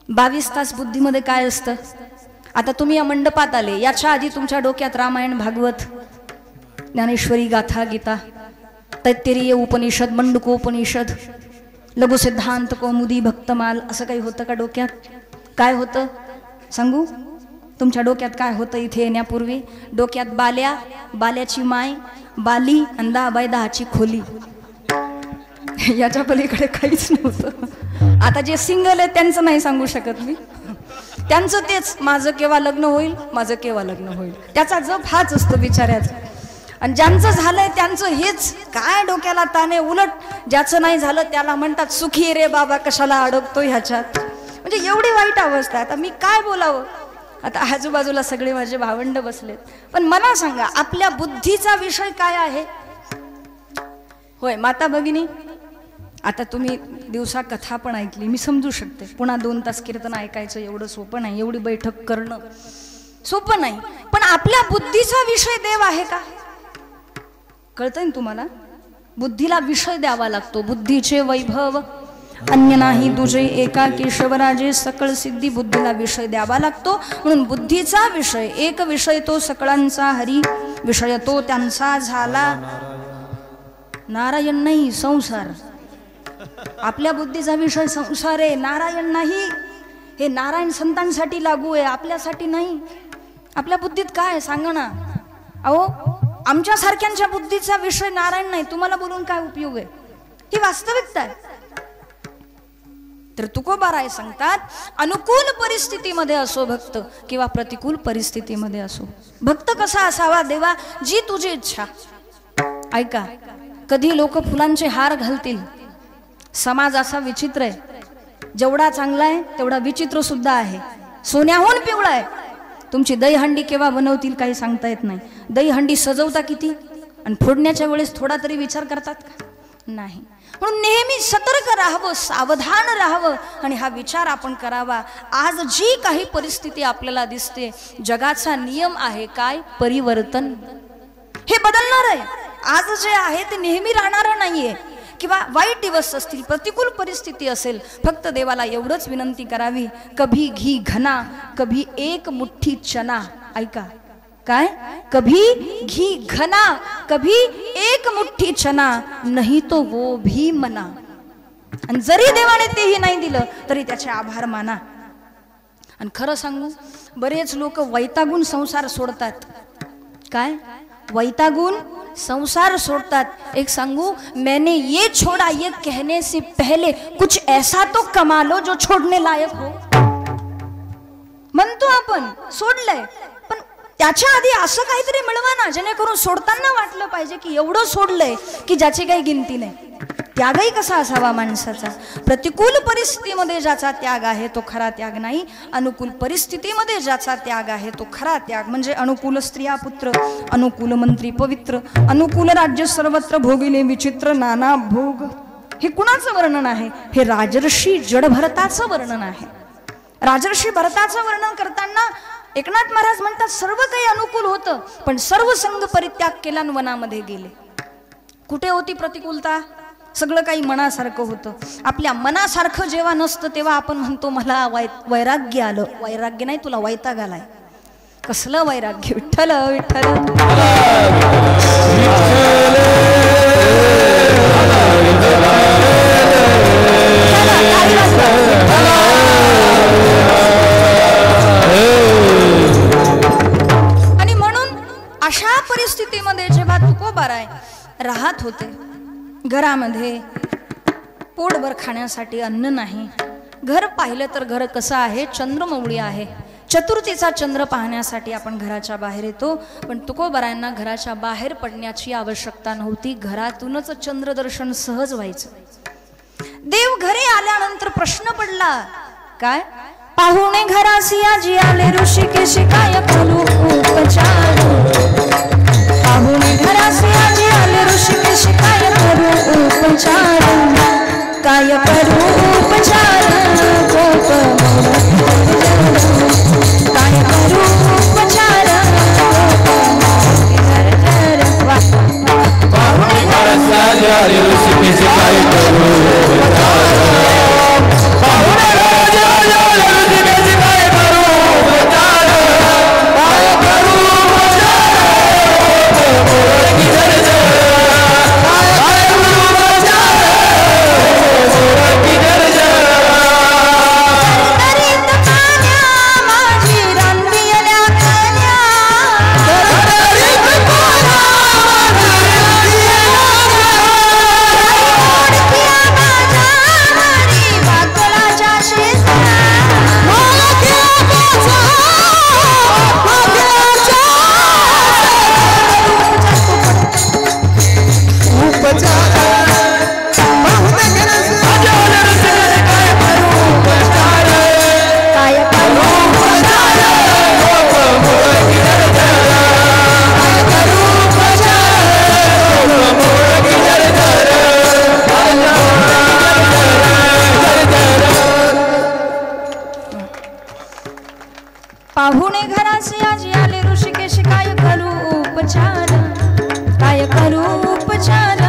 22 तास बुद्धीमध्ये काय असतं? आता तुम्ही या मंडपात आले, याच्या आधी तुमच्या डोक्यात रामायण, भागवत, ज्ञानेश्वरी, गाथा, गीता, तैत्तिरीय उपनिषद, मंडकोपनिषद, लघुसिद्धांत, कौमुदी, भक्तमाल असं काही होतं का डोक्यात? काय होतं सांगू? तुमच्या डोक्यात काय होतं? इथे येण्यापूर्वी डोक्यात बाल्या, बाल्याची माय, बाली, अंदाबाई, दहाची खोली, याच्या पलीकडे काहीच नव्हतं. आता जे सिंगल आहे त्यांचं नाही सांगू शकत मी, त्यांचं तेच, माझं केव्हा लग्न होईल, माझं केव्हा लग्न होईल, त्याचा जप हाच असतो बिचाऱ्याचा. आणि ज्यांचं झालंय त्यांचं हेच, काय डोक्याला ताणे. उलट ज्याचं नाही झालं त्याला म्हणतात सुखी रे बाबा, कशाला अडकतो ह्याच्यात. म्हणजे एवढी वाईट अवस्था. आता मी काय बोलावं? आता आजूबाजूला सगळे माझे भावंड बसलेत, पण मला सांगा आपल्या बुद्धीचा विषय काय आहे? होय माता भगिनी, आता तुम्ही दिवसा कथा पण ऐकली, मी समजू शकते. पुन्हा 2 तास कीर्तन ऐकायचं एवढं सोपं नाही, एवढी बैठक करणं सोपं नाही. पण आपल्या बुद्धीचा विषय देव आहे का? कळतंय ना तुम्हाला? बुद्धीला विषय द्यावा लागतो. बुद्धीचे वैभव अन्य नाही तुझे, एका केशवराजे सकळ सिद्धी. बुद्धीला विषय द्यावा लागतो. म्हणून बुद्धीचा विषय, एक विषय तो सकळांचा हरी, विषय तो त्यांचा झाला नारायण नाही संसार. आपल्या बुद्धीचा विषय संसार आहे, नारायण नाही. हे नारायण संतांसाठी लागू आहे, आपल्यासाठी नाही. आपल्या बुद्धीत काय आहे सांगा ना? अहो आमच्या सारख्यांच्या बुद्धीचा विषय नारायण नाही, तुम्हाला बोलून काय उपयोग आहे? ही वास्तविकता आहे. तर तुकोबाराय सांगतात, अनुकूल परिस्थितीमध्ये असो भक्त किंवा प्रतिकूल परिस्थितीमध्ये असो, भक्त कसा असावा? देवा जी तुझी इच्छा. ऐका, कधी लोक फुलांचे हार घालतील. समाज असा विचित्र आहे, जेवढा चांगला आहे तेवढा विचित्र सुद्धा आहे. सोन्याहून पिवळा आहे. तुमची दहीहंडी केव्हा बनवतील काही सांगता येत नाही. दहीहंडी सजवता किती आणि फोडण्याच्या वेळेस थोडा तरी विचार करतात का? नाही. म्हणून नेहमी सतर्क राहावं, सावधान राहावं आणि हा विचार आपण करावा. आज जी काही परिस्थिती आपल्याला दिसते, जगाचा नियम आहे काय? परिवर्तन. हे बदलणार आहे. आज जे आहे ते नेहमी राहणार नाहीये. किंवा वाईट दिवस असतील, प्रतिकूल परिस्थिती असेल, फक्त देवाला एवढंच विनंती करावी, कभी घी घना कभी एक मुठ्ठी चना. ऐका काय? कभी घी घना कभी एक मुठ्ठी चना, नहीं तो वो भी मना. आणि जरी देवाने तेही नाही दिलं तरी त्याचे आभार माना. आणि खरं सांगू, बरेच लोक वैतागून संसार सोडतात. काय? वैतागून संसार सोडतात. एक सांगू, मैंने ये छोड़ा ये कहने से पहले कुछ ऐसा तो कमा लो जो छोड़ने लायक हो. म्हणतो आपण सोडलंय, पण त्याच्या आधी असं काहीतरी मिळवा ना, जेणेकरून सोडताना वाटलं पाहिजे की एवढं सोडलंय की ज्याची काही गिनती नाही. त्यागही कसा असावा माणसाचा? प्रतिकूल परिस्थितीमध्ये ज्याचा त्याग आहे तो खरा त्याग नाही. अनुकूल परिस्थितीमध्ये ज्याचा त्याग आहे तो खरा त्याग. म्हणजे अनुकूल स्त्रिया पुत्र, अनुकूल मंत्री पवित्र, अनुकूल राज्य सर्वत्र भोगिले विचित्र नाना भोग. हे कुणाचं वर्णन आहे? हे राजर्षी जडभरताचं वर्णन आहे. राजर्षी भरताचं वर्णन करताना एकनाथ महाराज म्हणतात, सर्व काही अनुकूल होतं, पण सर्व संग परित्याग केला आणि वनामध्ये गेले. कुठे होती प्रतिकूलता? सगळं काही मनासारखं होतं. आपल्या मनासारखं जेव्हा नसतं तेव्हा आपण म्हणतो मला वैराग्य आलं. वैराग्य नाही, तुला वैताग आलाय. कसलं वैराग्य? विठ्ठल विठ्ठल. आणि म्हणून अशा परिस्थितीमध्ये जेव्हा तुकोबाराय राहत होते, घरामध्ये पोटभर खाण्यासाठी अन्न नाही. घर पाहिलं तर घर कसं आहे? चंद्रमौळी आहे. चतुर्थीचा चंद्र पाहण्यासाठी आपण घराच्या बाहेर येतो, पण तुकोबारायांना घराच्या बाहेर पडण्याची आवश्यकता नव्हती. घरातूनच चंद्रदर्शन सहज व्हायचं. देव घरी आल्यानंतर प्रश्न पडला, काय? पाहुणे घरासी आजी आले ऋषिकेशी काय करू उपचार. पाहुणे घरासी आजी आले ऋषिकेशी काय करू उपचार. काय करू उपचार काय करू उपचार. पाहुणे घरासी आजी आले ऋषिकेशी काय करू उपचार. पाहुणे घरासी आजी आले पाहुणे घराचे आजी आले ऋषिकेश काय करू उपचार, काय करू उपचार,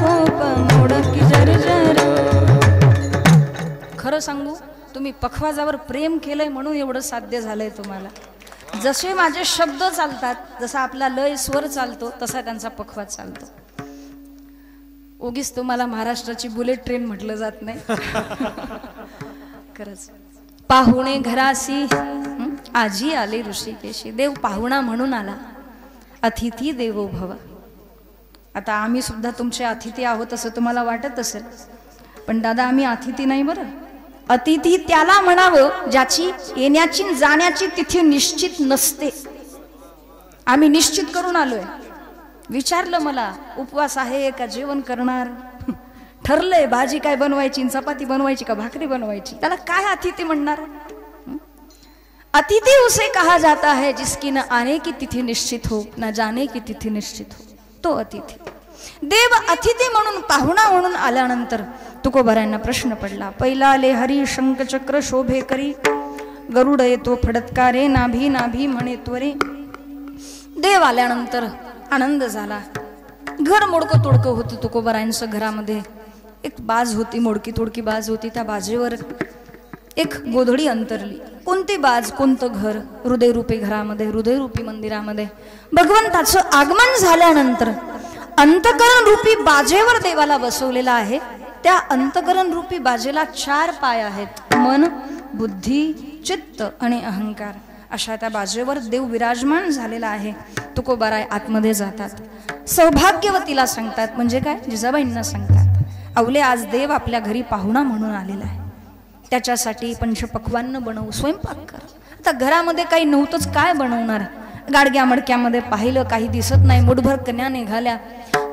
कोप मोडकी जर्जर. खरं सांगू, तुम्ही पखवाजावर प्रेम केलंय म्हणून एवढं साध्य झालंय तुम्हाला. जसे माझे शब्द चालतात, जसा आपला लय स्वर चालतो, तसा त्यांचा पखवाज चालतो. उगीच तुम्हाला महाराष्ट्राची बुलेट ट्रेन म्हटलं जात नाही. खरंच. पाहुणे घरासी आजी आले ऋषिकेशी. देव पाहुणा म्हणून आला. अतिथी देवो भव. आता आम्ही सुद्धा तुमचे अतिथी आहोत असं तुम्हाला वाटत असेल, पण दादा आम्ही अतिथी नाही बरं. अतिथी त्याला म्हणावं ज्याची येण्याची जाण्याची तिथी निश्चित नसते. आम्ही निश्चित करून आलोय. विचारलं मला उपवास आहे का जेवण करणार, ठरलंय भाजी काय बनवायची, चपाती बनवायची का भाकरी बनवायची, त्याला काय अतिथी म्हणणार. अतिथि उसे कहा जाता है जिसकी न आने की तिथि निश्चित हो न जाने की तिथि निश्चित हो, तो अतिथी. देव अतिथी म्हणून पाहुणा म्हणून आल्यानंतर तुकोबारायांना प्रश्न पडला. पहिला आले हरी शंख चक्र शोभे करी, गरुड येतो फडत्कारे नाभी नाभी म्हणे त्वरे. देव आल्यानंतर आनंद झाला. घर मोडकं तोडकं होतं तुकोबारायांचं. घरामध्ये एक बाज होती, मोडकी तोडकी बाज होती. त्या बाजेवर एक गोधडी अंतरली. कोणती बाज, कोणतं घर? हृदयरूपी घरामध्ये, हृदयरूपी मंदिरामध्ये भगवंताचं आगमन झाल्यानंतर अंतकरण रूपी बाजेवर देवाला बसवलेला आहे. त्या अंतकरण रूपी बाजेला 4 पाय आहेत. मन, बुद्धी, चित्त आणि अहंकार. अशा त्या बाजेवर देव विराजमान झालेला आहे. तुकोबाराय आतमध्ये जातात. सौभाग्यवतीला सांगतात, म्हणजे काय, जिजाबाईंना सांगतात, अवले आज देव आपल्या घरी पाहुणा म्हणून आलेला आहे, त्याच्यासाठी पंचपक्वान्न बनवू, स्वयंपाक कर. आता घरामध्ये काही नव्हतंच, काय बनवणार. गाडग्या मडक्यामध्ये पाहिलं, काही दिसत नाही. मुठभर कन्या निघाल्या.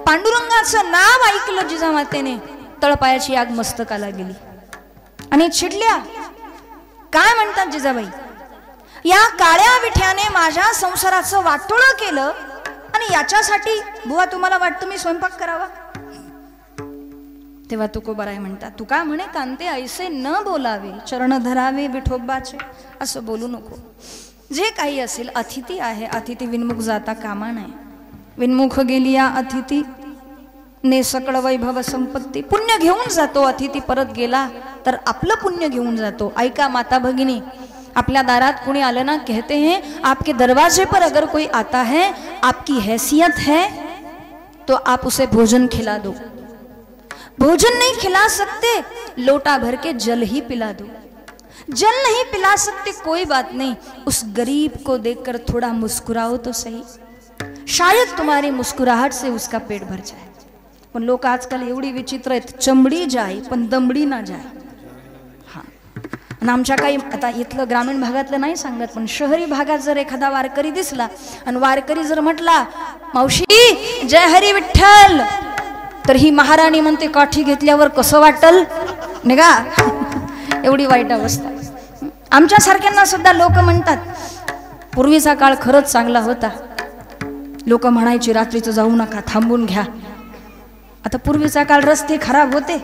पांडुरंगाचं नाव ऐकलं जिजामातेने, तळपायाची आग मस्तकाला गेली आणि चिडल्या. काय म्हणतात जिजाबाई, या काळ्या विठ्याने माझ्या संसाराचं वाटोळं केलं आणि याच्यासाठी बुवा तुम्हाला वाटतं मी स्वयंपाक करावा. तेव्हा तुकोबाराय म्हणतात, तू का म्हणे कांते ऐसे न बोलावे, चरण धरावे विठोबाचे, असं बोलू नको. जे काही असेल, अतिथी आहे, अतिथी विनमुख जाता कामा नाही. विनमुख गेली या अतिथी ने सकळ वैभव संपत्ती. पुण्य घेऊन जातो अतिथी, परत गेला तर आपलं पुण्य घेऊन जातो. ऐका माता भगिनी, आपल्या दारात कोणी आलं ना, कहते हैं आपके दरवाजे पर अगर कोई आता है, आपकी हैसियत है तो आप उसे भोजन खिला दो. भोजन नहीं खिला सकते, लोटा भर के जल ही पिला दो. जल नहीं पिला सकते, कोई बात नहीं, उस गरीब को देखकर थोड़ा मुस्कुराओ तो सही, शायद तुम्हारी मुस्कुराहट से उसका पेट भर जाए. पण लोक आजकाल एवढी विचित्र आहेत, चमडी जाय पण दमडी ना जाय. हा, आणि आमच्या काही आता इथलं ग्रामीण भागातलं नाही सांगत, पण शहरी भागात जर एखादा वारकरी दिसला आणि वारकरी जर म्हटला, मावशी जय हरी विठ्ठल, तर ही महाराणी म्हणते, काठी घेतल्यावर कसं वाटल निघा. एवढी वाईट अवस्था. आमच्या सारख्यांना सुद्धा लोक म्हणतात, पूर्वीचा काळ खरंच चांगला होता. लोक म्हणायची रात्रीचं जाऊ नका, थांबून घ्या. आता पूर्वीचा काळ रस्ते खराब होते,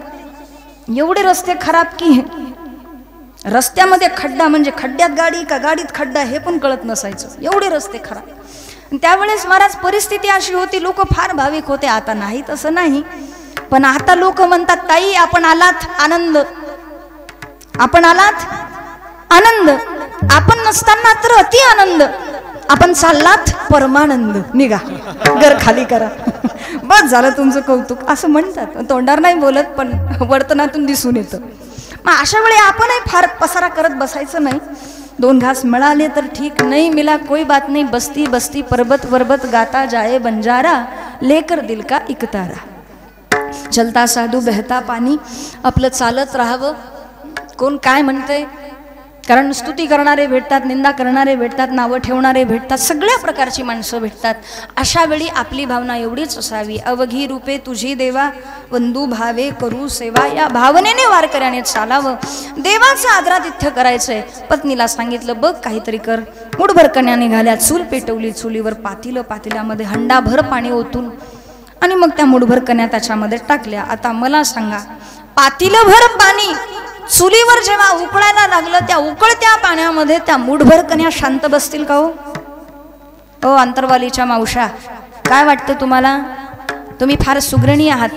एवढे रस्ते खराब की रस्त्यामध्ये खड्डा म्हणजे खड्ड्यात गाडी का गाडीत खड्डा हे पण कळत नसायचं, एवढे रस्ते खराब. त्यावेळेस महाराज परिस्थिती अशी होती, लोक फार भाविक होते. आता नाही तसं नाही, पण आता लोक म्हणतात, ताई आपण आलात आनंद, आपण आलात आनंद, आपण नसताना तर अति आनंद, आपण चाललात परमानंद, निघा घर खाली करा, बस झालं तुमचं कौतुक, असं म्हणतात. तोंडावर नाही बोलत, पण वर्तनातून दिसून येतं. मग अशा वेळी आपणही फार पसारा करत बसायचं नाही. 2 घास मिळाले तर ठीक, नहीं मिला कोई बात नहीं, बस्ती बस्ती पर्वत पर्वत गाता जाए बंजारा, लेकर दिल का इकतारा. चलता साधू बहता पाणी, आपलं चालत राहावं. कोण काय म्हणतंय, कारण स्तुती करणारे भेटतात, निंदा करणारे भेटतात, नावं ठेवणारे भेटतात, सगळ्या प्रकारची माणसं भेटतात. अशा वेळी आपली भावना एवढीच असावी, अवघी रूपे तुझी देवा, वंदू भावे करू सेवा. या भावनेने वारकऱ्याने चालावं. देवाचं आदरातिथ्य करायचंय. पत्नीला सांगितलं, बघ काहीतरी कर. मुठभर कन्या निघाल्या, चूल पेटवली, चुलीवर पातेलं, पातेल्यामध्ये हंडाभर पाणी ओतून आणि मग त्या मुठभर कन्या त्याच्यामध्ये टाकल्या. आता मला सांगा, पातेलभर पाणी चुलीवर जेव्हा उकळायला लागलं त्या उकळत्या पाण्यामध्ये त्या मूठभर कन्या शांत बसतील का हो अंतरवालीच्या मावशा, काय वाटतं तुम्हाला? तुम्ही फार सुग्रणी आहात.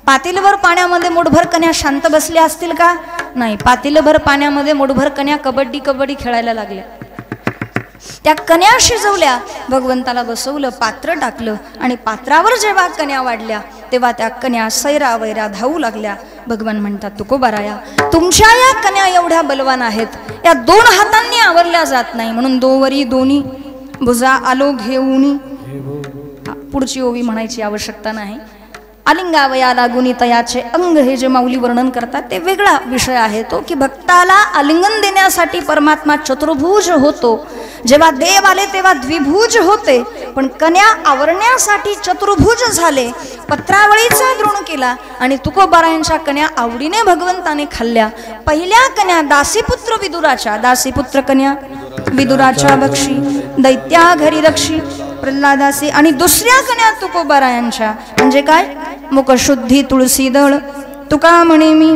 पातेलभर पाण्यामध्ये मूठभर कन्या शांत बसल्या असतील का? नाही. पातेलभर पाण्यामध्ये मूठभर कन्या कबड्डी खेळायला लागल्या. त्या कन्या शिजवल्या, भगवंताला बसवलं, पात्र टाकलं आणि पात्रावर जेव्हा कन्या वाढल्या तेव्हा त्या कन्या सैरा वैरा धावू लागल्या. भगवान म्हणतात, तुकोबाराया, तुमच्या या कन्या एवढ्या बलवान आहेत, या 2 हातांनी आवरल्या जात नाही, म्हणून दोवरी दोन्ही भुजा आलो घेऊनी. पुढची ओवी म्हणायची आवश्यकता नाही. आलिंगावया लागुनी तयाचे अंग, हे जे माऊली वर्णन करतात ते वेगळा विषय आहे तो, की भक्ताला आलिंगन देण्यासाठी परमात्मा चतुर्भुज होतो. जेव्हा देव आले तेव्हा द्विभुज होते, पण कन्या आवरण्यासाठी चतुर्भुज झाले. पत्रावळीचा द्रोण केला आणि तुकोबारायांच्या कन्या आवडीने भगवंताने खाल्ल्या. पहिल्या कन्या दासीपुत्र विदुराच्या, दासीपुत्र कन्या विदुराच्या बक्षी, दैत्या घरी रक्षी प्रल्हादासी, आणि दुसऱ्या कन्या तुकोबारायांच्या, म्हणजे काय? मुखशुद्धी तुळसी दळ तुका म्हणे मी.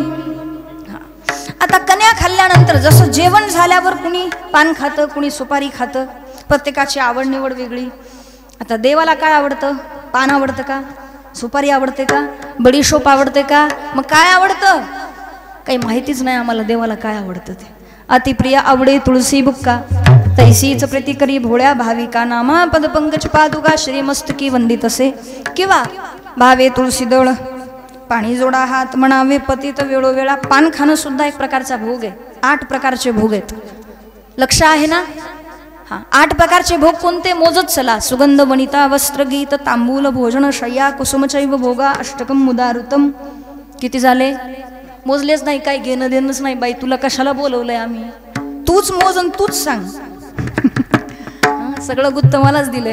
आता कन्या खाल्ल्यानंतर जसं जेवण झाल्यावर कुणी पान खातं, कुणी सुपारी खातं, प्रत्येकाची आवड निवड वेगळी. आता देवाला काय आवडतं? पान आवडतं का? सुपारी आवडते का? बडीशोप आवडते का? मग काय आवडतं? काही माहितीच नाही आम्हाला देवाला काय आवडतं ते. अतिप्रिय आवडे तुळसी बुक्का, तैसीच प्रतिकरी भोळ्या भाविका, नामा पदपंकज पादुका श्रीमस्तकी वंदित असे, किंवा भावे तुळसी दळ पाणी जोडा हात म्हणावे पतित वेळोवेळा. पान खाणं सुद्धा एक प्रकारचा भोग आहे. 8 प्रकारचे भोग आहेत. लक्ष आहे ना? 8 प्रकारचे भोग कोणते? मोजत चला. सुगंध वनिता वस्त्र गीत तांबूल भोजन शय्या कुसुमचैव भोगा अष्टकम मुदारुतम. किती झाले? मोजलेच नाही. काय घेणं देणंच नाही. बाई तुला कशाला बोलवलंय आम्ही? तूच मोज आणि तूच सांग. सगळं गुत्त मलाच दिलंय.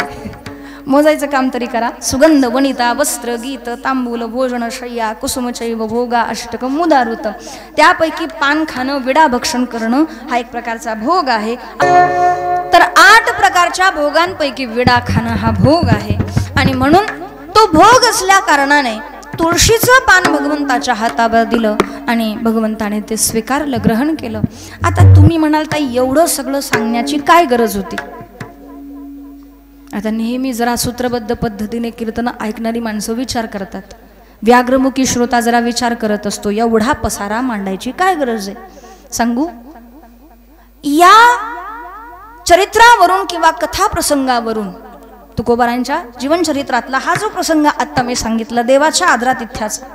मोजायचं काम तरी करा. सुगंध वनिता वस्त्र गीत तांबूल भोजन शय्या कुसुमचैव भोगा अष्टकम मुदारुतम. त्यापैकी पान खाणं, विडा भक्षण करणं हा एक प्रकारचा भोग आहे. तर 8 प्रकारच्या भोगांपैकी विडा खाणं हा भोग आहे. आणि म्हणून तो भोग असल्या कारणाने तुळशीचं पान भगवंताच्या हातावर दिलं आणि भगवंताने ते स्वीकारलं, ग्रहण केलं. आता तुम्ही म्हणाल ताई एवढं सगळं सांगण्याची काय गरज होती? आता नेहमी जरा सूत्रबद्ध पद्धतीने कीर्तन ऐकणारी माणसं विचार करतात. व्याग्रमुखी श्रोता जरा विचार करत असतो, एवढा पसारा मांडायची काय गरज आहे? सांगू, या चरित्रावरून किंवा कथा प्रसंगावरून, तुकोबारांच्या जीवनचरित्रातला हा जो प्रसंग आता मी सांगितला देवाच्या आदरातिथ्याचा,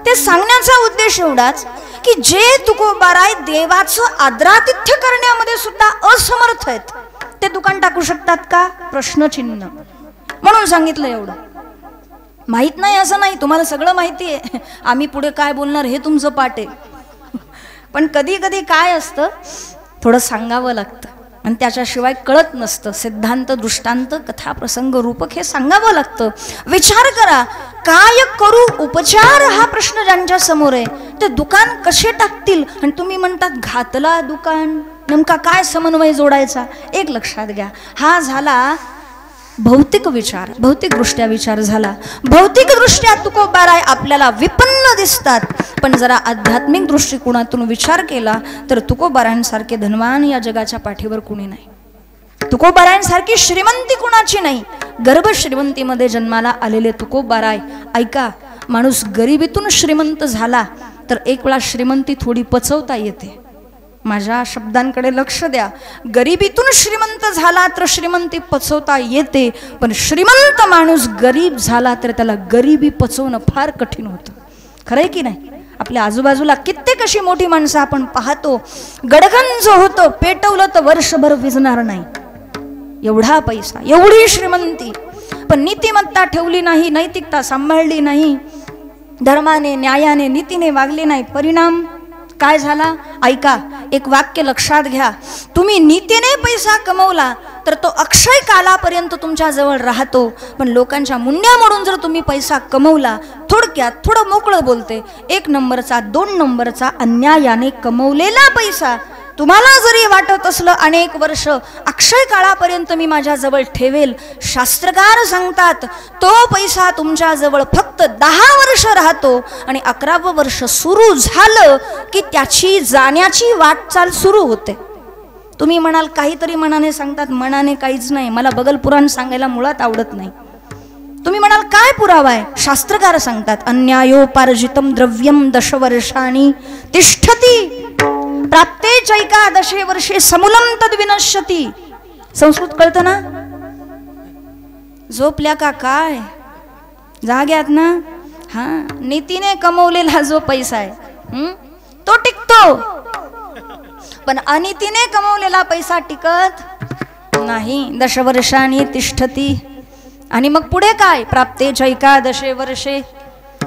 ते सांगण्याचा उद्देश एवढाच की जे तुकोबाराय देवाचं आदरातिथ्य करण्यामध्ये सुद्धा असमर्थ आहेत, ते दुकान टाकू शकतात का? प्रश्नचिन्ह. म्हणून सांगितलं एवढं. माहित नाही असं नाही, तुम्हाला सगळं माहिती आहे. आम्ही पुढे काय बोलणार हे तुमचं पाठ आहे. पण कधी कधी काय असतं, थोडं सांगावं लागतं आणि त्याच्याशिवाय कळत नसतं. सिद्धांत, दृष्टांत, कथा, प्रसंग, रूपक हे सांगावं लागतं. विचार करा, काय करू उपचार हा प्रश्न ज्यांच्या समोर आहे ते दुकान कसे टाकतील? आणि तुम्ही म्हणतात घातला दुकान. नेमका काय समन्वय जोडायचा? एक लक्षात घ्या, हा झाला भौतिक विचार, भौतिक दृष्ट्या विचार झाला. भौतिक दृष्ट्या तुकोबाराय आपल्याला विपन्न दिसतात, पण जरा आध्यात्मिक दृष्टिकोनातून विचार केला तर तुकोबारायांसारखे धनवान या जगाच्या पाठीवर कुणी नाही. तुकोबारायांसारखी श्रीमंती कुणाची नाही. गर्भ श्रीमंतीमध्ये जन्माला आलेले तुकोबाराय. ऐका, माणूस गरिबीतून श्रीमंत झाला तर एक वेळा श्रीमंती थोडी पचवता येते. माझ्या शब्दांकडे लक्ष द्या. गरिबीतून श्रीमंत झाला तर श्रीमंती पचवता येते, पण श्रीमंत माणूस गरीब झाला तर त्याला गरिबी पचवणं फार कठीण होतं. खरंय की नाही? आपल्या आजूबाजूला कित्येक अशी मोठी माणसं आपण पाहतो, गडगंज होतं, पेटवलं तर वर्षभर विझणार नाही. एवढा पैसा, एवढी श्रीमंती, पण नीतिमत्ता ठेवली नाही, नैतिकता सांभाळली नाही, धर्माने न्यायाने नीतीने वागले नाही. परिणाम काय झाला? ऐका, एक वाक्य लक्षात घ्या. तुम्ही नीतीने पैसा कमवला तर तो अक्षय कालापर्यंत तुमच्या जवळ राहतो, पण लोकांच्या मुंड्या मोडून जर तुम्ही पैसा कमवला, थोडक्यात थोडं मोकळं बोलते, 1 नंबरचा 2 नंबरचा अन्यायाने कमवलेला पैसा तुम्हाला जरी वाटत असलं अनेक वर्ष अक्षय काळापर्यंत मी माझ्या जवळ ठेवेल, शास्त्रकार सांगतात तो पैसा तुमच्या जवळ फक्त 10 वर्ष राहतो आणि 11वं वर्ष सुरू झालं की त्याची जाण्याची वाटचाल सुरू होते. तुम्ही म्हणाल काहीतरी मनाने सांगतात, मनाने काहीच नाही, मला बगल पुराण सांगायला मुळात आवडत नाही. तुम्ही म्हणाल काय पुरावा आहे? शास्त्रकार सांगतात अन्यायोपार्जितम द्रव्यम 10 वर्षांनी तिष्ठती प्राप्ते चैकादशे वर्षे समूलं तद विनश्यति. संस्कृत कळतं ना? झोपल्या का काय? जाग्यात ना? हा, नीतीने कमवलेला जो पैसा आहे तो टिकतो, पण अनितीने कमवलेला पैसा टिकत नाही. 10 वर्षांनी तिष्ठती. आणि मग पुढे काय? प्राप्ते चैकादशे वर्षे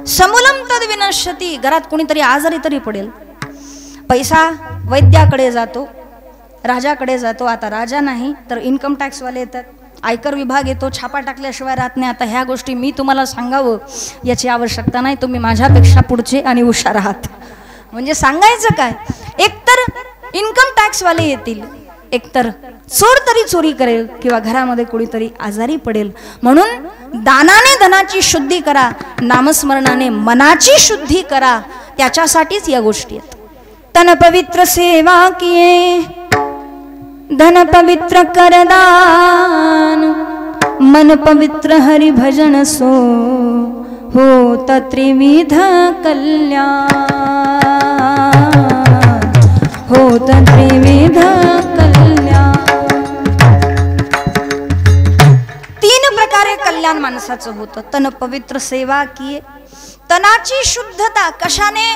समूलं तद विनश्यति. घरात कोणीतरी आजारी तरी पडेल, पैसा वैद्याकडे जातो, राजाकडे जातो. आता राजा नाही तर इन्कम टॅक्सवाले येतात, आयकर विभाग येतो, छापा टाकल्याशिवाय राहत नाही. आता ह्या गोष्टी मी तुम्हाला सांगावं याची आवश्यकता नाही, तुम्ही माझ्यापेक्षा पुढचे आणि हुशार आहात. म्हणजे सांगायचं काय? एकतर इन्कम टॅक्सवाले येतील, एकतर चोर तरी चोरी करेल किंवा घरामध्ये कोणीतरी आजारी पडेल. म्हणून दानाने धनाची शुद्धी करा, नामस्मरणाने मनाची शुद्धी करा. त्याच्यासाठीच या गोष्टी आहेत. तन पवित्र सेवा किए धन पवित्र करदान, मन पवित्र हरि भजन सो हो त्रिविध कल्याण, हो त्रिविध कल्याण. 3 प्रकारे कल्याण माणसाचं होतं. तन पवित्र सेवा किए, तनाची शुद्धता कशाने?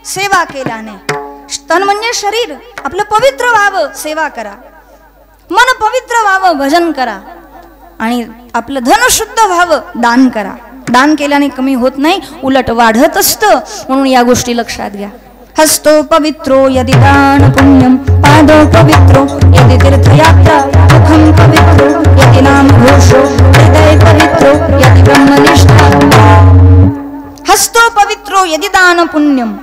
सेवा केल्याने. तन म्हणजे शरीर आपलं पवित्र व्हावं, सेवा करा. मन पवित्र व्हावं, भजन करा. आणि आपलं धन शुद्ध व्हावं, दान करा. दान केल्याने कमी होत नाही, उलट वाढत असतं. म्हणून या गोष्टी लक्षात घ्या. हस्तो पवित्रो यदि दान पुण्यम, पादो पवित्रो यदि तीर्थयात्रा, मुखम पवित्रो यदि नाम घोषो, हृदय पवित्रो यदि ब्रह्मनिष्ठा. हस्तो पवित्रो यदि दान पुण्यम.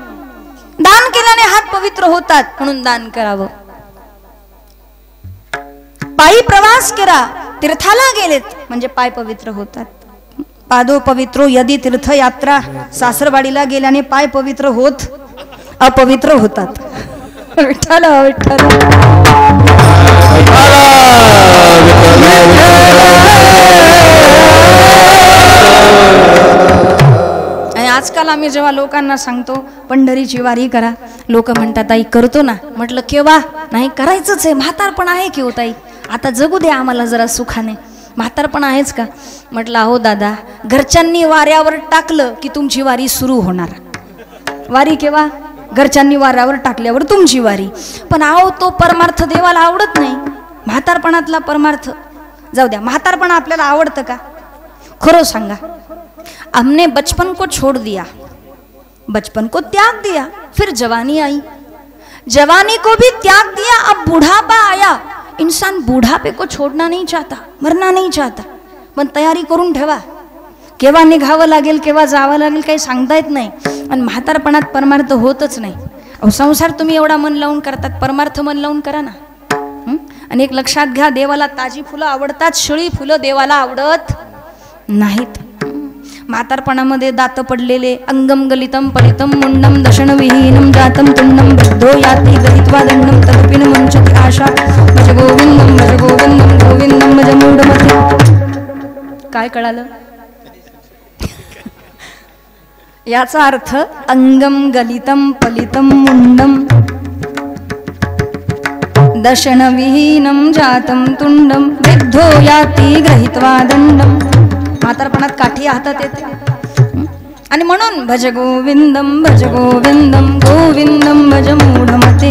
दान केल्याने हात पवित्र होतात, म्हणून दान करावं. पायी प्रवास करा, तीर्थाला गेलेत म्हणजे पाय पवित्र होतात. पादो पवित्रो यदि तीर्थयात्रा. सासरवाडीला गेल्याने पाय पवित्र होत अपवित्र होतात. विठ्ठल विठ्ठल. आणि आजकाल आम्ही जेव्हा लोकांना सांगतो पंढरीची वारी करा, लोक म्हणतात ताई करतो ना. म्हटलं केव्हा? नाही करायचंच आहे. म्हातारपण आहे की हो ताई, आता जगू दे आम्हाला जरा सुखाने, म्हातारपण आहेच का? म्हटलं अहो दादा, घरच्यांनी वाऱ्यावर टाकलं की तुमची वारी सुरू होणार. वारी केव्हा? घरच्यांनी वाऱ्यावर टाकल्यावर तुमची वारी. पण अहो तो परमार्थ देवाला आवडत नाही. म्हातारपणातला परमार्थ जाऊ द्या, म्हातारपण आपल्याला आवडतं का? खरं सांगा. हमने बचपन को छोड़ दिया, बचपन को त्याग दिया, फिर जवानी आई, जवानी को भी त्याग दिया, अब बुढ़ापा आया. इंसान बुढ़ापे को छोड़ना नहीं चाहता, मरना नहीं चाहता. पण तयारी करून ठेवा, केव्हा निघावं लागेल, केव्हा जावं लागेल काही सांगता येत नाही. आणि म्हातारपणात परमार्थ होतच नाही. अहो संसार तुम्ही एवढा मन लावून करतात, परमार्थ मन लावून करा ना. आणि एक लक्षात घ्या, देवाला ताजी फुलं आवडतात, शिळी फुलं देवाला आवडत नाहीत. म्हातारपणामध्ये दात पडलेले, अंगम गलितम पलितम मुंडम दशण विहीनम जातम तुंडम वृद्धो याति गलित्वा दंडम तदपि न मुंचति आशा. भज गोविंदम भज गोविंदम गोविंदम भज मूढमते. काय कळालं? याचा अर्थ अंगम गलितम पलितम मुंडम दशण विहीनम जातम तुंडम वृद्धो याति गृहीत्वा दंडम. म्हातारपणात काठी हातात येते. आणि म्हणून भज गोविंदम गोविंदम भज मूढमते.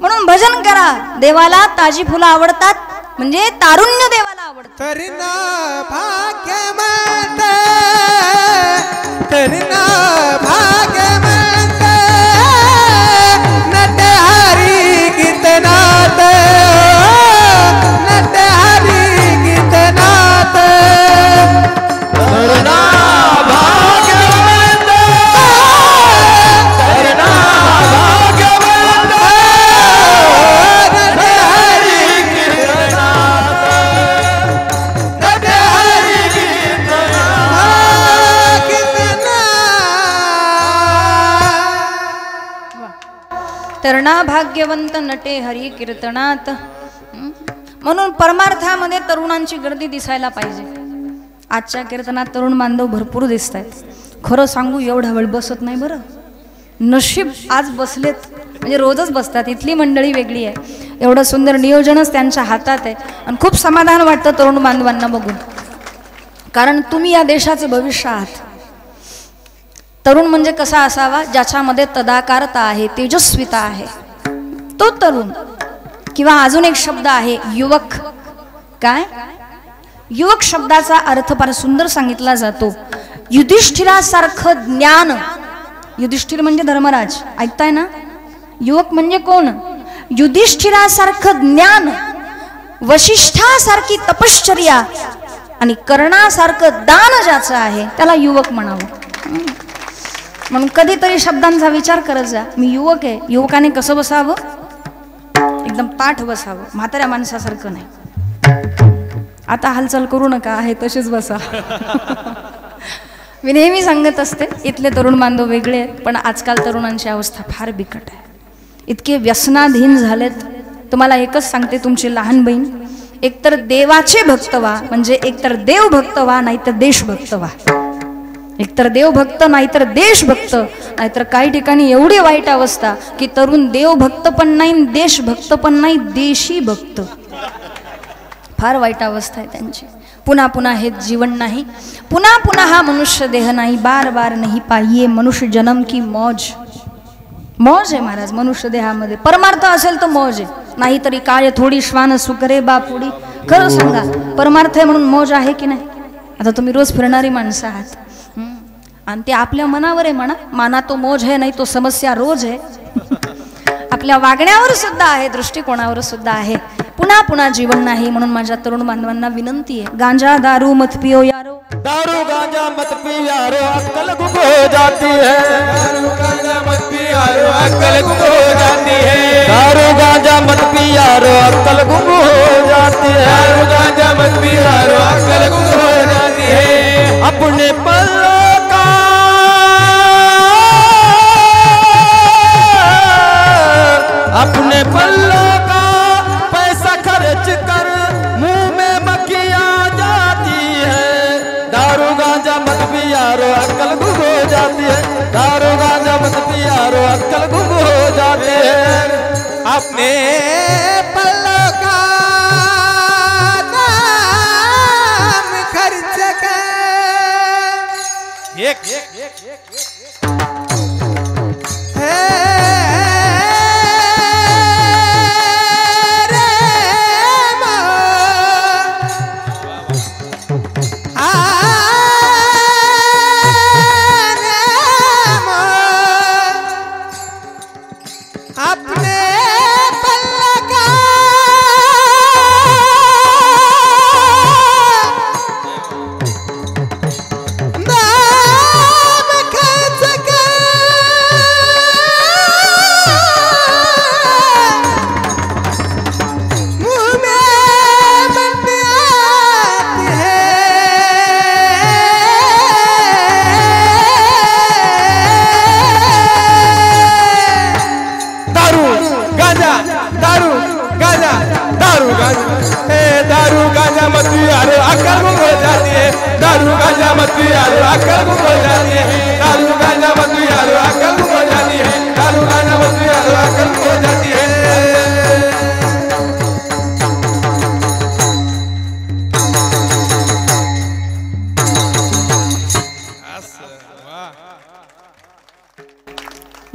म्हणून भजन करा. देवाला ताजी फुलं आवडतात, म्हणजे तारुण्य देवाला आवडतं. तरना भाग्यवंत, तरना भाग्यवंत, नट हरी गीतनाथ, नट हरी गीतनाथ. तरना भाग्यवंत, तरना भाग्यवंत, तरणा भाग्यवंत नटे हरी कीर्तनात. म्हणून परमार्थामध्ये तरुणांची गर्दी दिसायला पाहिजे. आजच्या कीर्तनात तरुण बांधव भरपूर दिसत आहेत. खरं सांगू एवढा वेळ बसत नाही बरं. नशीब आज बसलेत, म्हणजे रोजच बसतात. इथली मंडळी वेगळी आहे. एवढं सुंदर नियोजनच त्यांच्या हातात आहे आणि खूप समाधान वाटतं तरुण बांधवांना बघून. कारण तुम्ही या देशाचे भविष्य आहात. तरुण म्हणजे कसा असावा? ज्याच्यामध्ये तदाकारता आहे, तेजस्विता आहे, तो तरुण. किंवा अजून एक शब्द आहे युवक. काय? युवक शब्दाचा अर्थ फार सुंदर सांगितला जातो. युधिष्ठिरासारखं ज्ञान. युधिष्ठिर म्हणजे धर्मराज, ऐकताय ना? युवक म्हणजे कोण? युधिष्ठिरासारखं ज्ञान, वशिष्ठासारखी तपश्चर्या आणि कर्णासारखं दान ज्याचं आहे त्याला युवक म्हणावं. म्हणून कधीतरी शब्दांचा विचार करत जा. मी युवक आहे, युवकाने कसं बसावं? एकदम ताठ बसावं, म्हाताऱ्या माणसासारखं नाही. आता हालचाल करू नका, आहे तसेच बसा. मी नेहमी सांगत असते इथले तरुण बांधव वेगळे आहेत, पण आजकाल तरुणांची अवस्था फार बिकट आहे. इतके व्यसनाधीन झालेत. तुम्हाला एकच सांगते, तुमची लहान बहीण एकतर देवाचे भक्त व्हा, म्हणजे एकतर देवभक्त व्हा, नाहीतर देशभक्त व्हा. एकतर देवभक्त नाहीतर देशभक्त. नाहीतर काही ठिकाणी एवढी वाईट अवस्था की तरुण देवभक्त पण नाही, देशभक्त पण नाही, देशी भक्त. फार वाईट अवस्था आहे त्यांची. पुन्हा पुन्हा हे जीवन नाही, पुन्हा पुन्हा हा मनुष्य देह नाही, बार बार नहीं पाहिये मनुष्य जन्म की मौज. मौज आहे महाराज मनुष्य देहामध्ये. परमार्थ असेल तर मौज आहे, नाहीतरी काय थोडी श्वान सुकरे बापुडी. खरं सांगा, परमार्थ आहे म्हणून मौज आहे की नाही? आता तुम्ही रोज फिरणारी माणसं आहात आणि ते आपल्या मनावर आहे म्हणा. माना तो मौज आहे, नाही तो समस्या रोज आहे. आपल्या वागण्यावर सुद्धा आहे, दृष्टिकोनावर सुद्धा आहे. पुन्हा पुन्हा जीवन नाही. म्हणून माझ्या तरुण बांधवांना विनंती आहे, गांजा दारू मत पियो यारो. दारू गांजा मत पी यारो, अक्कल गुम हो जाती है. दारू गांजा मत पी यारो, अक्कल गुम हो जाती है. दारू गांजा मत पी यारो, अक्कल गुम हो जाती है. दारू गांजा मत पी यारो, अक्कल गुम हो जाती है. अपने पल्लों का अपने पल्लों का पैसा खर्च कर मुंह में मक्खियां जाती है. दारू गांजा मत पी यारो, अक्कल गुम हो जाती है. दारू गांजा मत पी यारो, अक्कल गुम हो जाती है. अपने पल्लों का नाम खर्च कर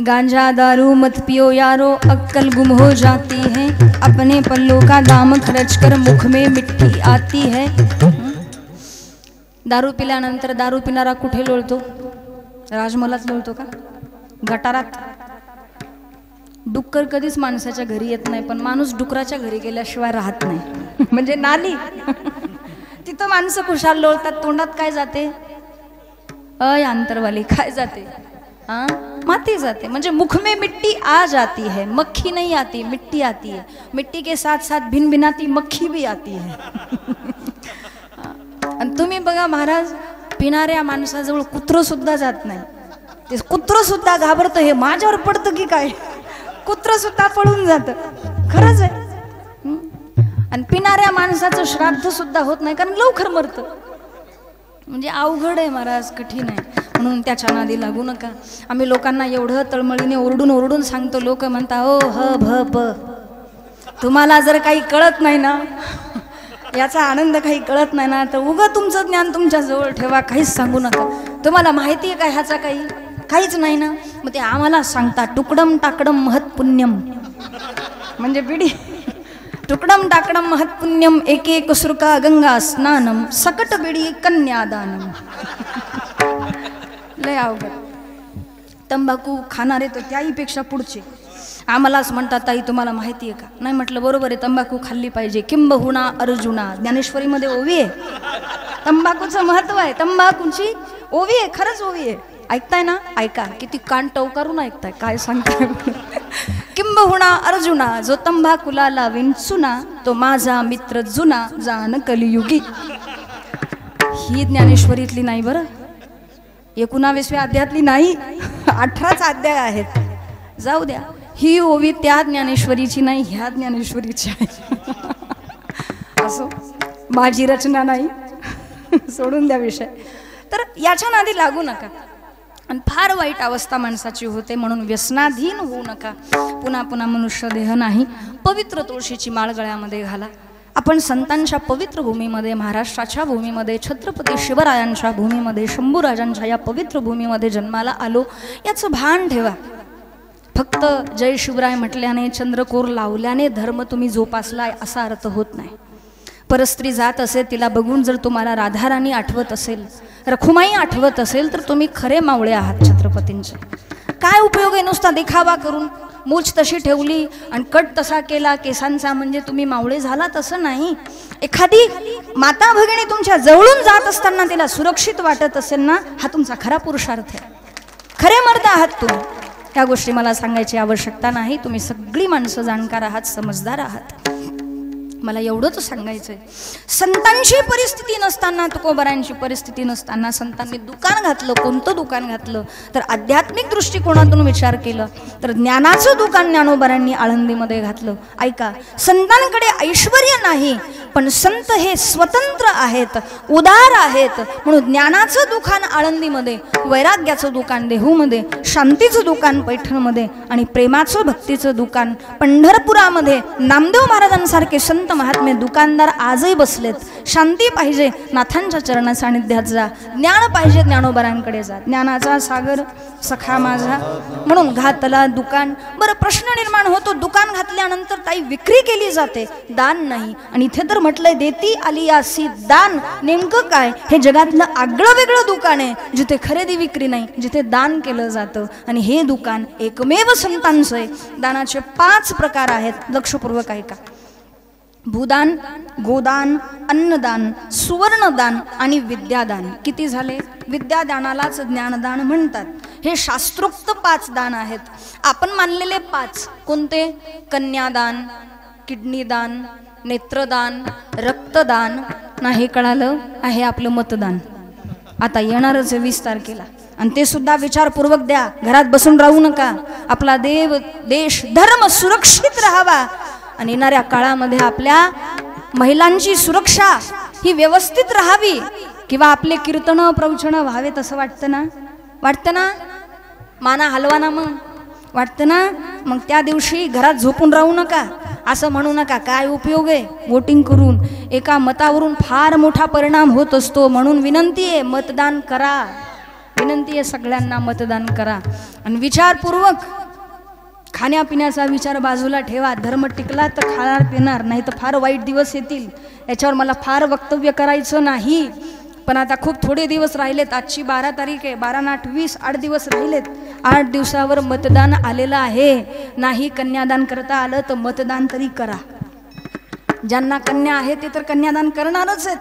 गांजा दारू मत पियो यारो, अक्कल गुम हो जाती है. अपने पल्लों का दाम खर्च कर मुख में मिट्टी आती है. दारू पिल्यानंतर दारू पिणारा कुठे लोळतो? राजमलात लोळतो का? गटारात? डुक्कर कधीच माणसाच्या घरी येत नाही, पण माणूस डुकराच्या घरी गेल्याशिवाय राहत नाही. म्हणजे नाली. तिथं माणसं खुशाल लोळतात. तोंडात काय जाते? अय अंतरवाली काय जाते? हाँ, माती जाते. म्हणजे मुख में मिट्टी आ जाती है, मक्खी नहीं आती, मिट्टी आती है. मिट्टी के साथ साथ भिन भिनाती मक्खी भी आती है. आणि तुम्ही बघा महाराज, पिणाऱ्या माणसाजवळ कुत्रं सुद्धा जात नाही. ते कुत्रं सुद्धा घाबरतं, हे माझ्यावर पडतं की काय. कुत्र सुद्धा पळून जातं. खरंच आहे. आणि पिणाऱ्या माणसाचं श्राद्ध सुद्धा होत नाही, कारण लवकर मरतं. म्हणजे अवघड आहे महाराज, कठीण आहे. म्हणून त्याच्या नादी लागू नका. आम्ही लोकांना एवढं तळमळीने ओरडून ओरडून सांगतो, लोक म्हणता ओ ह भ प. तुम्हाला जर काही कळत नाही ना, याचा आनंद काही कळत नाही ना, तर उगं तुमचं ज्ञान तुमच्या जवळ ठेवा, काहीच सांगू नका. तुम्हाला माहिती आहे का ह्याचा काहीच नाही ना, मग ते आम्हाला सांगता. टुकडम टाकडम महत् पुण्यम, म्हणजे पिढी टुकडम टाकडम महत् पुण्यम एक एक सुरका गंगा स्नानम सकट बिडी कन्यादानम. लय अवघड. तंबाखू खाणारे तर त्याहीपेक्षा पुढचे आम्हालाच म्हणतात, ताई तुम्हाला माहिती आहे का? नाही म्हटलं बरोबर आहे, तंबाखू खाल्ली पाहिजे. किंबहुना अर्जुना, ज्ञानेश्वरीमध्ये ओवी आहे. तंबाखूचं महत्व आहे, तंबाखूची ओवी आहे, खरंच ओवी आहे. ऐकताय ना? ऐका, किती कान टवकारून ऐकताय, काय सांगताय. किंबहुना अर्जुना, जो तंबाखूला लावीन चुना, तो माझा मित्र जुना जान कलियुगी. ही ज्ञानेश्वरीतली नाही बरं, 19व्या अध्यायातली नाही, 18च अध्याय आहेत. जाऊ द्या, ही ओवी त्या ज्ञानेश्वरीची नाही, ह्या ज्ञानेश्वरीची आहे. असो, माझी रचना नाही, सोडून द्या विषय. तर याच्या नादी लागू नका. आणि फार वाईट अवस्था माणसाची होते, म्हणून व्यसनाधीन होऊ नका. पुन्हा पुन्हा मनुष्य देह नाही. पवित्र तुळशीची माळ गळ्यामध्ये घाला. आपण संतांच्या पवित्र भूमीमध्ये, महाराष्ट्राच्या भूमीमध्ये, छत्रपती शिवरायांच्या भूमीमध्ये, शंभूराजांच्या या पवित्र भूमीमध्ये जन्माला आलो, याचं भान ठेवा. फक्त जय शिवराय म्हटल्याने, चंद्रकोर लावल्याने धर्म तुम्ही जोपासलाय असा अर्थ होत नाही. परस्त्री जात असेल, तिला बघून जर तुम्हाला राधाराणी आठवत असेल, रखुमाई आठवत असेल, तर तुम्ही खरे मावळे आहात छत्रपतींचे. काय उपयोग आहे नुसता देखावा करून? मूछ तशी ठेवली आणि कट तसा केला केसांचा म्हणजे तुम्ही मावळे झाला, तसं नाही. एखादी माता भगिनी तुमच्या जवळून जात असताना तिला सुरक्षित वाटत असेल ना, हा तुमचा खरा पुरुषार्थ आहे. खरे मर्द आहात तुम्ही. या गोष्टी मला सांगायची आवश्यकता नाही. तुम्ही सगळी माणसं जाणकार आहात, समजदार आहात. मला एवढंच सांगायचंय, संतांची परिस्थिती नसताना, तुकोबारांची परिस्थिती नसताना संतांनी दुकान घातलं. कोणतं दुकान घातलं? तर आध्यात्मिक दृष्टिकोनातून विचार केलं तर ज्ञानाचं दुकान ज्ञानोबारांनी आळंदीमध्ये घातलं. ऐका, संतांकडे ऐश्वर्य नाही, पण संत हे स्वतंत्र आहेत, उदार आहेत. म्हणून ज्ञानाचं दुकान आळंदीमध्ये, वैराग्याचं दुकान देहूमध्ये, शांतीचं दुकान पैठणमध्ये आणि प्रेमाचं भक्तीचं दुकान पंढरपुरामध्ये नामदेव महाराजांसारखे संत महात्मे दुकानदार आजही बसलेत. शांती पाहिजे, नाथांच्या चरणा सानिध्यात जा. ज्ञान पाहिजे, ज्ञानोबारांकडे जा. ज्ञानाचा सागर सखा माझा, म्हणून घातला दुकान. बरं, प्रश्न निर्माण होतो, दुकान घातल्यानंतर ताई विक्री केली जाते, दान नाही. आणि इथे तर म्हटलंय देती आली यासी दान. नेमकं काय? हे जगातलं आगळं वेगळं दुकान आहे, जिथे खरेदी विक्री नाही, जिथे दान केलं जातं. आणि हे दुकान एकमेव संतांचं आहे. दानाचे 5 प्रकार आहेत, लक्षपूर्वक ऐका. भूदान, गोदान, अन्नदान, सुवर्णदान आणि विद्यादान. किती झाले? विद्यादानालाच ज्ञानदान म्हणतात. हे शास्त्रोक्त 5 दान आहेत. आपण मानलेले 5 कोणते? कन्यादान, किडनीदान, नेत्रदान, रक्तदान. नाही कळालं? आहे आपलं मतदान. आता येणारच 20 तारखेला, आणि ते सुद्धा विचारपूर्वक द्या. घरात बसून राहू नका. आपला देव, देश, धर्म सुरक्षित राहावा. आणि येणाऱ्या काळामध्ये आपल्या महिलांची सुरक्षा ही व्यवस्थित राहावी. किंवा आपले कीर्तन प्रवचन व्हावेत असं वाटतं ना? वाटतं ना? माना हलवा ना मग, वाटतं ना? मग त्या दिवशी घरात झोपून राहू नका. असं म्हणू नका काय उपयोग आहे वोटिंग करून. एका मतावरून फार मोठा परिणाम होत असतो. म्हणून विनंती आहे, मतदान करा. विनंती आहे सगळ्यांना, मतदान करा. आणि विचारपूर्वक, खाण्यापिण्याचा विचार बाजूला ठेवा. धर्म टिकला तर खाणार पिणार, नाही तर फार वाईट दिवस येतील. याच्यावर मला फार वक्तव्य करायचं नाही, पण आता खूप थोडे दिवस राहिलेत. आजची 12 तारीख आहे, 12 8 20, 8 दिवस राहिलेत. 8 दिवसावर मतदान आलेलं आहे. नाही कन्यादान करता आलं तर मतदान तरी करा. ज्यांना कन्या आहे ते तर कन्यादान करणारच आहेत.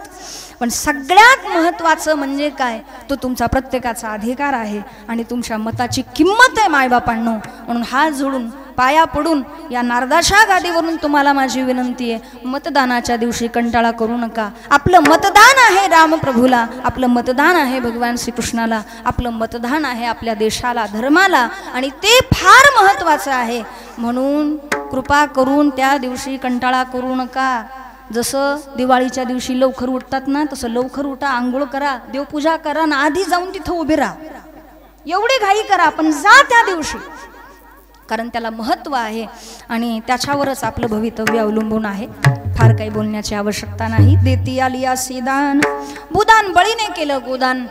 पण सगळ्यात महत्त्वाचं म्हणजे काय? तो तुमचा प्रत्येकाचा अधिकार आहे आणि तुमच्या मताची किंमत आहे मायबापांनो. म्हणून हात जोडून पाया पडून या नारदाच्या गादीवरून तुम्हाला माझी विनंती आहे, मतदानाच्या दिवशी कंटाळा करू नका. आपलं मतदान आहे रामप्रभूला, आपलं मतदान आहे भगवान श्रीकृष्णाला, आपलं मतदान आहे आपल्या देशाला, धर्माला, आणि ते फार महत्त्वाचं आहे. म्हणून कृपा करून त्या दिवशी कंटाळा करू नका. जसं दिवाळीच्या दिवशी लवकर उठतात ना, तसं लवकर उठा, आंघोळ करा, देवपूजा करा ना, आधी जाऊन तिथं उभे राहा. एवढी घाई करा पण जा त्या दिवशी, कारण त्याला महत्त्व आहे आणि त्याच्यावरच आपलं भवितव्य अवलंबून आहे. फार काही बोलण्याची आवश्यकता नाही. देती आली असे दान, भूदान बळीने केलं गोदान,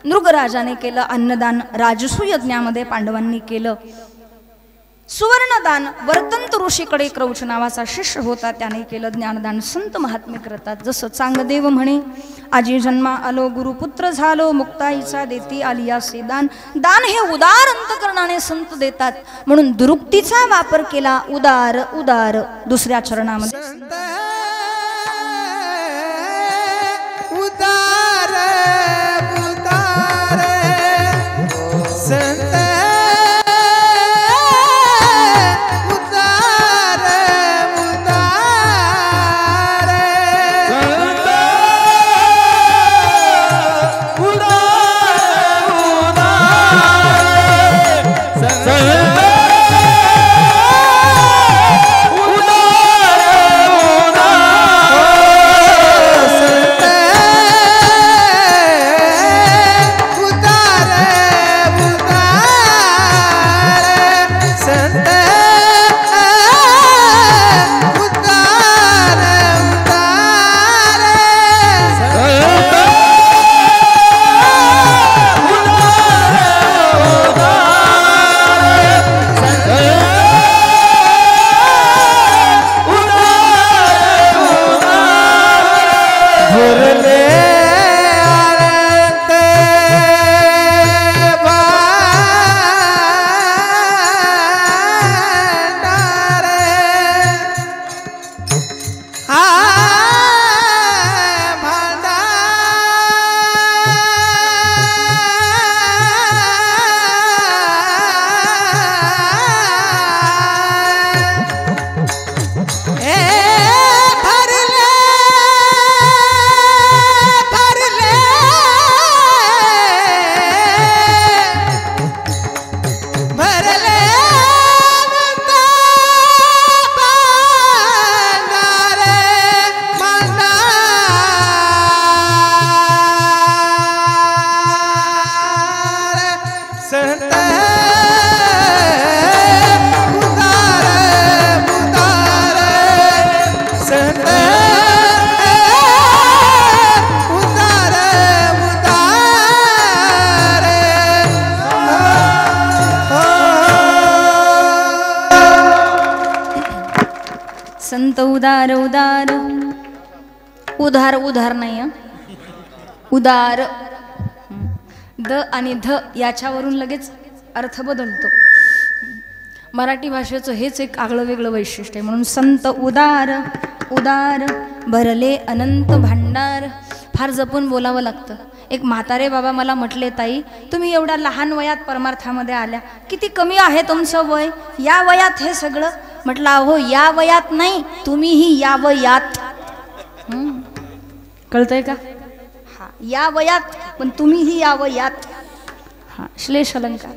नृगराजाने केलं अन्नदान, राजसू यज्ञामध्ये पांडवांनी केलं सुवर्णदान. वर्तंत ऋषीकडे क्रौच नावाचा शिष्य होता, त्याने केलं ज्ञानदान. संत महात्मे करतात. जसं चांगदेव म्हणे, आजी जन्मा आलो गुरुपुत्र झालो, मुक्ताईचा देती आली असे दान. दान हे उदार अंतकरणाने संत देतात, म्हणून दुरुक्तीचा वापर केला. उदार उदार दुसऱ्या चरणामध्ये उदार उदार संत संत उदार उदार उधार उधार नाही, उदार. द आणि ध याच्यावरून लगेच अर्थ बदलतो. मराठी भाषेचं हेच एक आगळं वेगळं वैशिष्ट्य आहे. म्हणून संत उदार उदार भरले अनंत भांडार. फार जपून बोलावं लागतं. एक म्हातारे बाबा मला म्हटले, ताई तुम्ही एवढ्या लहान वयात परमार्थामध्ये आल्या, किती कमी आहे तुमचं वय, या वयात हे सगळं. म्हटलं अहो या वयात नाही, तुम्हीही या वयात. कळतंय का? हा, या वयात, पण तुम्हीही या वयात. हा, श्लेष अलंकार.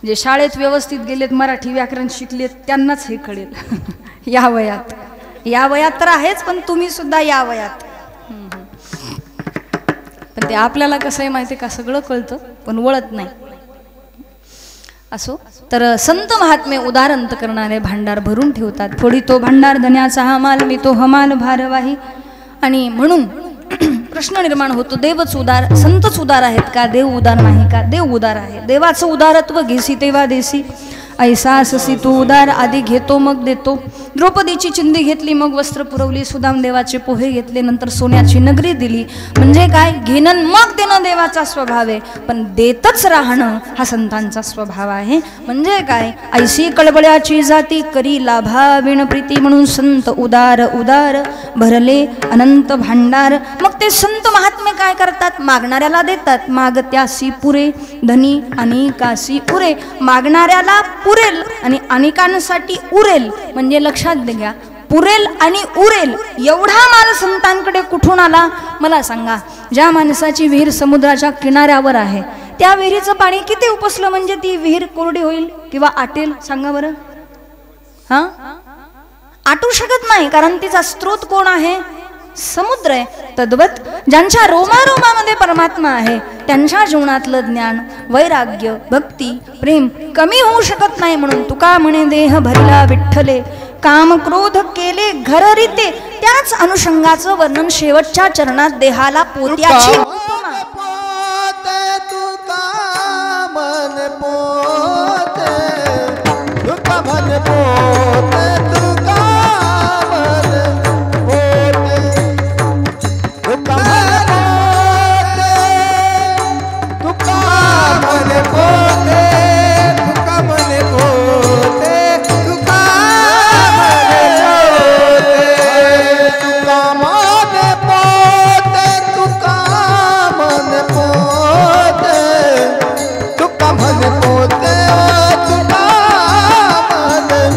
जे शाळेत व्यवस्थित गेलेत, मराठी व्याकरण शिकलेत, त्यांनाच हे कळेल. या वयात, या वयात तर आहेच, पण तुम्ही सुद्धा या वयात. पण ते आपल्याला कसं आहे माहिती का, सगळं कळतं पण वळत नाही. असो, तर संत महात्मे उदार अंतकरणाने भांडार भरून ठेवतात. फोडी तो भांडार धन्याचा हा माल, मी तो हमाल भारवाही. आणि म्हणून प्रश्न निर्माण होतो, देवच उदार, संतच उदार आहेत का, देव उदार नाही का? देव उदार आहे. देवाचं उदारत्व घेसी तेव्हा देसी, ऐसा अससी तू उदार, आधी घेतो मग देतो. द्रौपदीची चिंदी घेतली, मग वस्त्र पुरवली. सुदाम देवाचे पोहे घेतले, नंतर सोन्याची नगरी दिली. म्हणजे काय, घेणं मग देणं देवाचा स्वभाव आहे, पण देतच राहणं हा संतांचा स्वभाव आहे. म्हणजे काय, ऐशी कळबळ्याची जाती, करी लाभा विण प्रीती. म्हणून संत उदार उदार भरले अनंत भांडार. मग ते संत महात्मे काय करतात, मागणाऱ्याला देतात. मागत्यासी पुरे धनी आणि कासी उरे. मागणाऱ्याला पुरेल आणि अनेकांसाठी उरेल. म्हणजे लक्षात घ्या, पुरेल आणि उरेल एवढा माल संतांकडे कुठून आला मला सांगा. ज्या माणसाची विहीर समुद्राच्या किनाऱ्यावर आहे, त्या विहिरीचं पाणी किती उपसलं म्हणजे ती विहीर कोरडी होईल किंवा आटेल? सांगा बरं. हा, आटू शकत नाही, कारण तिचा स्रोत कोण आहे? समुद्र आहे. तद्वत ज्यांच्या रोमारोमामध्ये परमात्मा आहे त्यांच्या जीवनातलं ज्ञान, वैराग्य, भक्ती, प्रेम कमी होऊ शकत नाही. म्हणून तुका म्हणे देह भरला विठ्ठले, काम क्रोध केले घररिते. त्याच अनुषंगाचं वर्णन शेवटच्या चरणात देहाला पोत्याची उपमा. पोते तुका मन पोते, तुका मन पोते, तुका मन पोते, तुका मन पोते, तुका मन पोते, तुका मन पोते, तुका मन पोते, तुका मन पोते, तुका मन पोते, तुका मन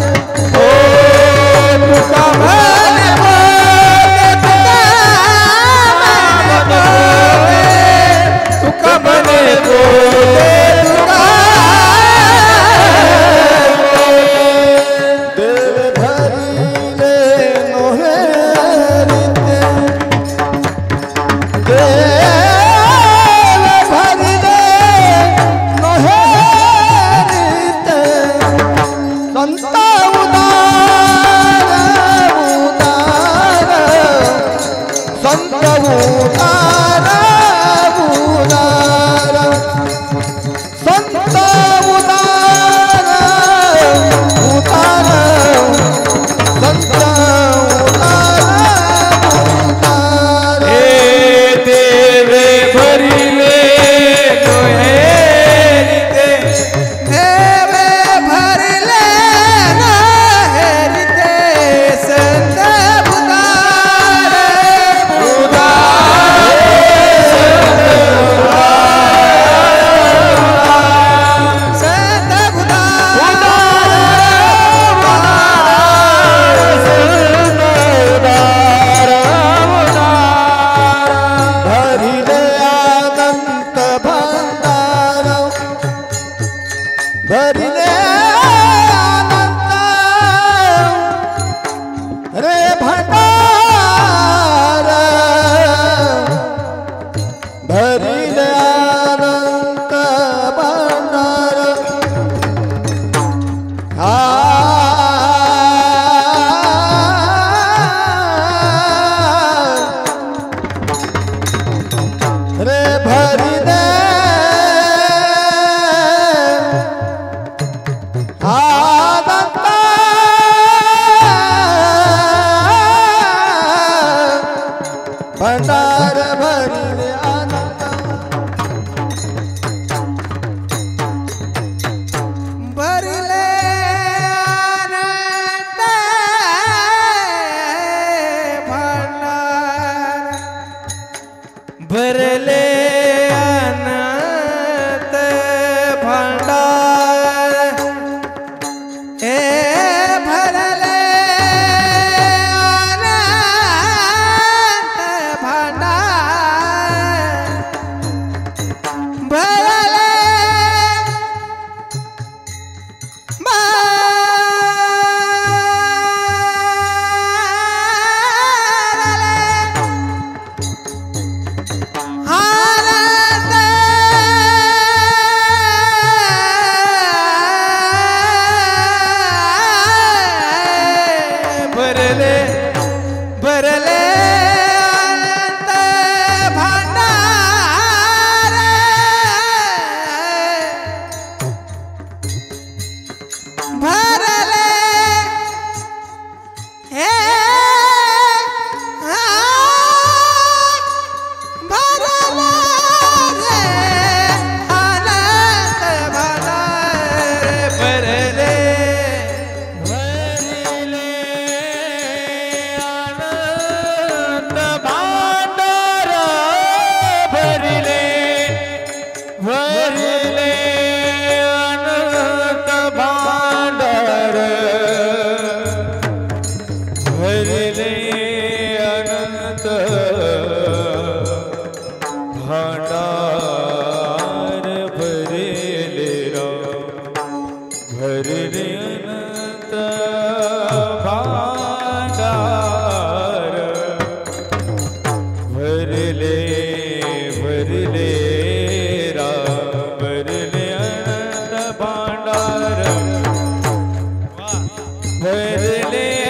भरले